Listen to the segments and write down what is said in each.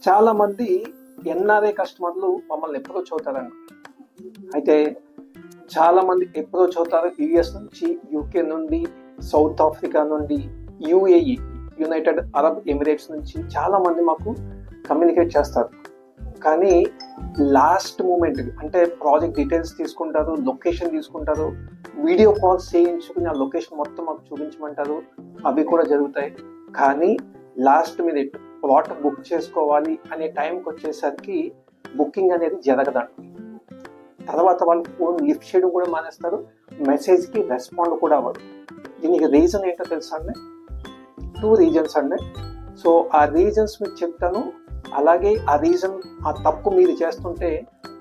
చాలా మంది ఎన్ఆర్ఐ కస్టమర్లు మమ్మల్ని అప్రోచ్ అవుతారండి. అయితే చాలా మంది అప్రోచ్ అవుతారు యుఎస్ నుంచి, యూకే నుండి, సౌత్ ఆఫ్రికా నుండి, యుఏఈ యునైటెడ్ అరబ్ ఎమిరేట్స్ నుంచి చాలా మంది మాకు కమ్యూనికేట్ చేస్తారు. కానీ లాస్ట్ మూమెంట్ అంటే ప్రాజెక్ట్ డీటెయిల్స్ తీసుకుంటారు, లొకేషన్ తీసుకుంటారు, వీడియో కాల్స్ చేయించుకుని ఆ లొకేషన్ మొత్తం మాకు చూపించమంటారు. అవి కూడా జరుగుతాయి. కానీ లాస్ట్ మినిట్ ప్లాట్ బుక్ చేసుకోవాలి అనే టైంకి వచ్చేసరికి బుకింగ్ అనేది జరగదండి. తర్వాత వాళ్ళు ఫోన్ లిఫ్ట్ చేయడం కూడా మానేస్తారు, మెసేజ్కి రెస్పాండ్ కూడా అవ్వదు. దీనికి రీజన్ ఏంటో తెలుసా అండి? 2 రీజన్స్ అండి. సో ఆ రీజన్స్ మీకు చెప్తాను. అలాగే ఆ తప్పు మీరు చేస్తుంటే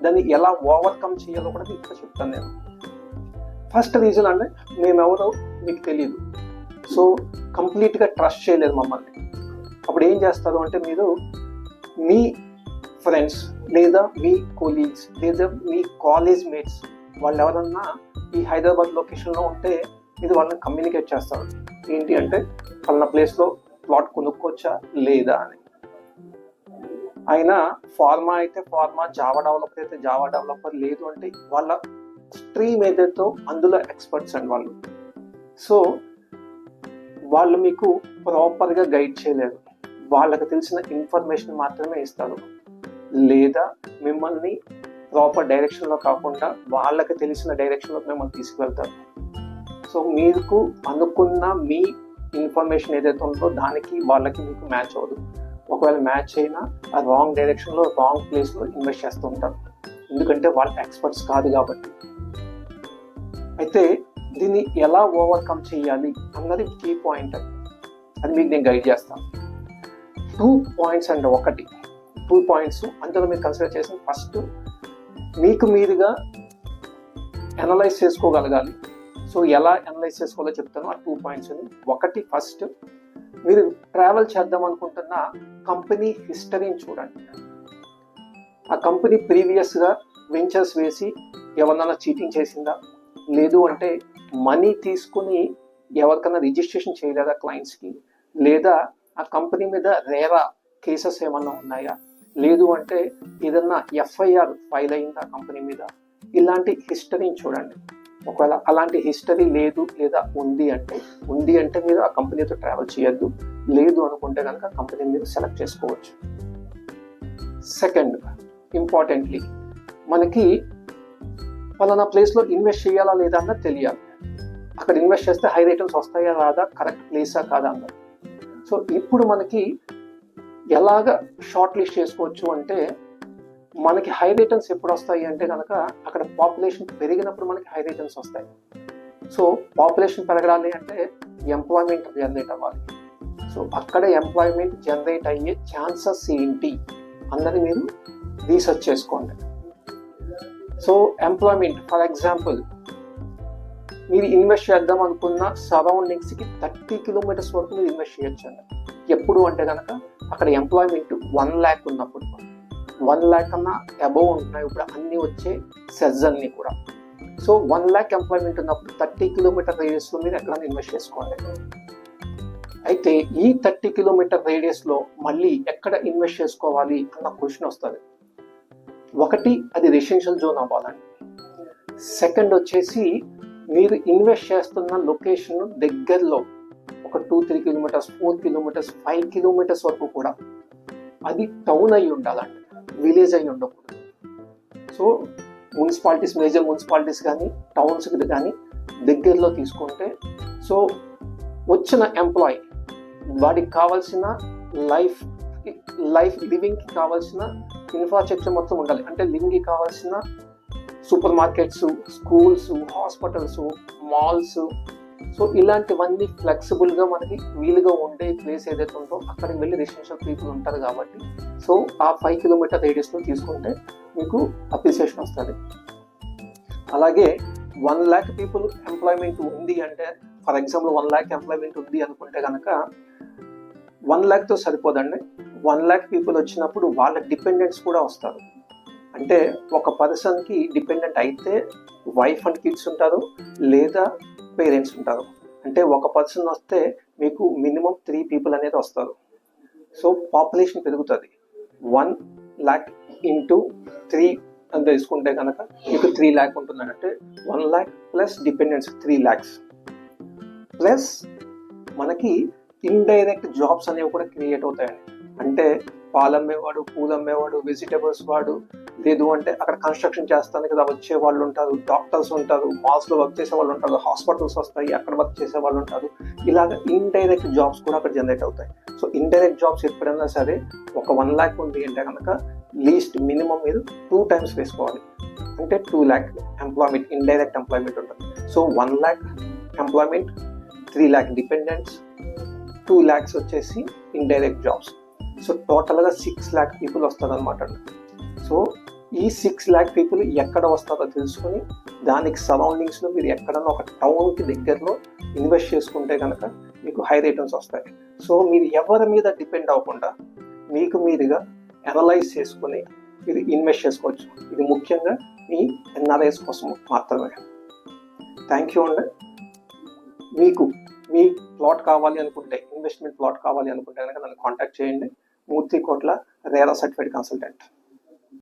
దాన్ని ఎలా ఓవర్కమ్ చేయాలో కూడా మీకు చెప్తాను నేను. ఫస్ట్ రీజన్ అండి, మేమెవరో మీకు తెలియదు. సో కంప్లీట్గా ట్రస్ట్ చేయలేదు మమ్మల్ని. అప్పుడు ఏం చేస్తారు అంటే, మీరు మీ ఫ్రెండ్స్ లేదా మీ కొలీగ్స్ లేదా మీ కాలేజ్ మేట్స్ వాళ్ళు ఎవరన్నా ఈ హైదరాబాద్ లొకేషన్లో ఉంటే మీరు వాళ్ళని కమ్యూనికేట్ చేస్తారు. ఏంటి అంటే, పలానా ప్లేస్లో ప్లాట్ కొనుక్కోవచ్చా లేదా అని. అయినా ఫార్మా అయితే ఫార్మా, జావా డెవలపర్ అయితే జావా డెవలపర్, లేదు అంటే వాళ్ళ స్ట్రీమ్ ఏదైతే అందులో ఎక్స్పర్ట్స్ అండి వాళ్ళు. సో వాళ్ళు మీకు ప్రాపర్గా గైడ్ చేయలేరు. వాళ్ళకి తెలిసిన ఇన్ఫర్మేషన్ మాత్రమే ఇస్తారు, లేదా మిమ్మల్ని ప్రాపర్ డైరెక్షన్లో కాకుండా వాళ్ళకి తెలిసిన డైరెక్షన్లో మిమ్మల్ని తీసుకువెళ్తారు. సో మీకు అనుకున్న మీ ఇన్ఫర్మేషన్ ఏదైతే ఉందో దానికి వాళ్ళకి మీకు మ్యాచ్ అవ్వదు. ఒకవేళ మ్యాచ్ అయినా ఆ రాంగ్ డైరెక్షన్లో, రాంగ్ ప్లేస్లో ఇన్వెస్ట్ చేస్తూ ఉంటారు, ఎందుకంటే వాళ్ళు ఎక్స్పర్ట్స్ కాదు కాబట్టి. అయితే దీన్ని ఎలా ఓవర్కమ్ చేయాలి అన్నది కీ పాయింట్. అది మీకు నేను గైడ్ చేస్తాను. 2 పాయింట్స్ అండి. 2 పాయింట్స్ అందులో మీరు కన్సిడర్ చేసిన ఫస్ట్, మీకు మీరుగా అనలైజ్ చేసుకోగలగాలి. సో ఎలా అనలైజ్ చేసుకోవాలో చెప్తాను. ఆ 2 పాయింట్స్. ఫస్ట్, మీరు ట్రావెల్ చేద్దాం అనుకుంటున్న కంపెనీ హిస్టరీని చూడండి. ఆ కంపెనీ ప్రీవియస్గా వెంచర్స్ వేసి ఎవరినైనా చీటింగ్ చేసిందా, లేదు అంటే మనీ తీసుకుని ఎవరికైనా రిజిస్ట్రేషన్ చేయలేదా క్లయింట్స్కి, లేదా ఆ కంపెనీ మీద రేరా కేసెస్ ఏమన్నా ఉన్నాయా, లేదు అంటే ఏదన్నా ఎఫ్ఐఆర్ ఫైల్ అయిందా కంపెనీ మీద. ఇలాంటి హిస్టరీని చూడండి. ఒకవేళ అలాంటి హిస్టరీ లేదు లేదా ఉంది అంటే మీరు ఆ కంపెనీతో ట్రావెల్ చేయొద్దు. లేదు అనుకుంటే కనుక కంపెనీ మీరు సెలెక్ట్ చేసుకోవచ్చు. సెకండ్, ఇంపార్టెంట్లీ, మనకి పలానా ప్లేస్లో ఇన్వెస్ట్ చేయాలా లేదా అన్నది తెలియాలి. అక్కడ ఇన్వెస్ట్ చేస్తే హై రిటర్న్స్ వస్తాయా రాదా, కరెక్ట్ ప్లేసా కాదా అన్నది. సో ఇప్పుడు మనకి ఎలాగ షార్ట్ లిస్ట్ చేసుకోవచ్చు అంటే, మనకి హై రిటర్న్స్ ఎప్పుడు వస్తాయి అంటే కనుక అక్కడ పాపులేషన్ పెరిగినప్పుడు మనకి హై రిటర్న్స్ వస్తాయి. సో పాపులేషన్ పెరగాలి అంటే ఎంప్లాయ్మెంట్ జనరేట్ అవ్వాలి. సో అక్కడ ఎంప్లాయ్మెంట్ జనరేట్ అయ్యే ఛాన్సెస్ ఏంటి అన్నది మీరు రీసెర్చ్ చేసుకోండి. సో ఎంప్లాయ్మెంట్, ఫర్ ఎగ్జాంపుల్, మీరు ఇన్వెస్ట్ చేద్దాం అనుకున్న సరౌండింగ్స్కి 30 కిలోమీటర్స్ వరకు మీరు ఇన్వెస్ట్ చేయొచ్చు అండి. ఎప్పుడు అంటే కనుక అక్కడ ఎంప్లాయ్మెంట్ 1 lakh ఉన్నప్పుడు, 1 lakh కన్నా అబోవ్ ఉంటున్నాయి ఇప్పుడు అన్నీ వచ్చే సెజ్ అన్నీ కూడా. సో 1 lakh ఎంప్లాయ్మెంట్ ఉన్నప్పుడు 30 కిలోమీటర్ రేడియస్లో మీరు ఎక్కడైనా ఇన్వెస్ట్ చేసుకోవాలి. అయితే ఈ 30 కిలోమీటర్ రేడియస్లో మళ్ళీ ఎక్కడ ఇన్వెస్ట్ చేసుకోవాలి అన్న క్వశ్చన్ వస్తుంది. ఒకటి, అది రెసిడెన్షియల్ జోన్ అవ్వాలండి. సెకండ్ వచ్చేసి, మీరు ఇన్వెస్ట్ చేస్తున్న లొకేషన్ దగ్గరలో ఒక 2-3 కిలోమీటర్స్, 4 కిలోమీటర్స్, 5 కిలోమీటర్స్ వరకు కూడా అది టౌన్ అయి ఉండాలండి, విలేజ్ అయి ఉండకూడదు. సో మున్సిపాలిటీస్, మేజర్ మున్సిపాలిటీస్ కానీ టౌన్స్ కానీ దగ్గరలో తీసుకుంటే, సో వచ్చిన ఎంప్లాయ్ వాడికి కావాల్సిన లైఫ్ లివింగ్కి కావాల్సిన ఇన్ఫ్రాస్ట్రక్చర్ మొత్తం ఉండాలి. అంటే లివింగ్కి కావాల్సిన super markets, schools, hospitals, malls, so ఇలాంటివన్నీ ఫ్లెక్సిబుల్గా మనకి వీలుగా ఉండే ప్లేస్ ఏదైతే ఉందో అక్కడికి వెళ్ళి రెసిడెన్షియల్ పీపుల్ ఉంటారు కాబట్టి, సో ఆ 5 కిలోమీటర్ రేడియస్లో తీసుకుంటే మీకు అప్రిసియేషన్ వస్తుంది. అలాగే 1 lakh పీపుల్ ఎంప్లాయ్మెంట్ ఉంది అంటే, ఫర్ ఎగ్జాంపుల్ 1 lakh ఎంప్లాయ్మెంట్ ఉంది అనుకుంటే కనుక 1 lakh సరిపోదండి. 1 lakh పీపుల్ వచ్చినప్పుడు వాళ్ళ డిపెండెంట్స్ కూడా వస్తారు. అంటే ఒక పర్సన్కి డిపెండెంట్ అయితే వైఫ్ అండ్ కిడ్స్ ఉంటారు, లేదా పేరెంట్స్ ఉంటారు. అంటే ఒక పర్సన్ వస్తే మీకు మినిమం 3 people అనేది వస్తారు. సో పాపులేషన్ పెరుగుతుంది. 1 lakh ఇంటూ 3 అని తీసుకుంటే కనుక మీకు 3 lakh ఉంటుంది. అంటే 1 lakh plus dependence 3 lakhs plus మనకి ఇండైరెక్ట్ జాబ్స్ అనేవి కూడా క్రియేట్ అవుతాయండి. అంటే పాలు అమ్మేవాడు, పూలు అమ్మేవాడు, వెజిటేబుల్స్ వాడు, లేదు అంటే అక్కడ కన్స్ట్రక్షన్ చేస్తాను కదా వచ్చే వాళ్ళు ఉంటారు, డాక్టర్స్ ఉంటారు, మాల్స్లో వర్క్ చేసే వాళ్ళు ఉంటారు, హాస్పిటల్స్ వస్తాయి అక్కడ వర్క్ చేసే వాళ్ళు ఉంటారు. ఇలాగ ఇండైరెక్ట్ జాబ్స్ కూడా అక్కడ జనరేట్ అవుతాయి. సో ఇండైరెక్ట్ జాబ్స్ ఎప్పుడైనా సరే ఒక 1 lakh ఉంది అంటే కనుక లీస్ట్ మినిమం మీరు 2 times వేసుకోవాలి. అంటే 2 lakh ఎంప్లాయ్మెంట్, ఇండైరెక్ట్ ఎంప్లాయ్మెంట్ ఉంటుంది. So 1 lakh employment, 3 lakh dependents, 2 lakhs వచ్చేసి ఇండైరెక్ట్ జాబ్స్. సో టోటల్గా 6 lakh పీపుల్ వస్తారనమాట. సో ఈ 6 lakh పీపుల్ ఎక్కడ వస్తారో తెలుసుకొని దానికి సరౌండింగ్స్లో మీరు ఎక్కడన్నా ఒక టౌన్కి దగ్గరలో ఇన్వెస్ట్ చేసుకుంటే కనుక మీకు హై రిటర్న్స్ వస్తాయి. సో మీరు ఎవరి మీద డిపెండ్ అవ్వకుండా మీకు మీరుగా అనలైజ్ చేసుకొని మీరు ఇన్వెస్ట్ చేసుకోవచ్చు. ఇది ముఖ్యంగా మీ ఎన్ఆర్ఐస్ కోసం మాత్రమే. థ్యాంక్ యూ అండి. మీకు మీ ప్లాట్ కావాలి అనుకుంటే, ఇన్వెస్ట్మెంట్ ప్లాట్ కావాలి అనుకుంటే కనుక నన్ను కాంటాక్ట్ చేయండి. మూర్తి కోట్ల రేరా సర్టిఫైడ్ కన్సల్టెంట్.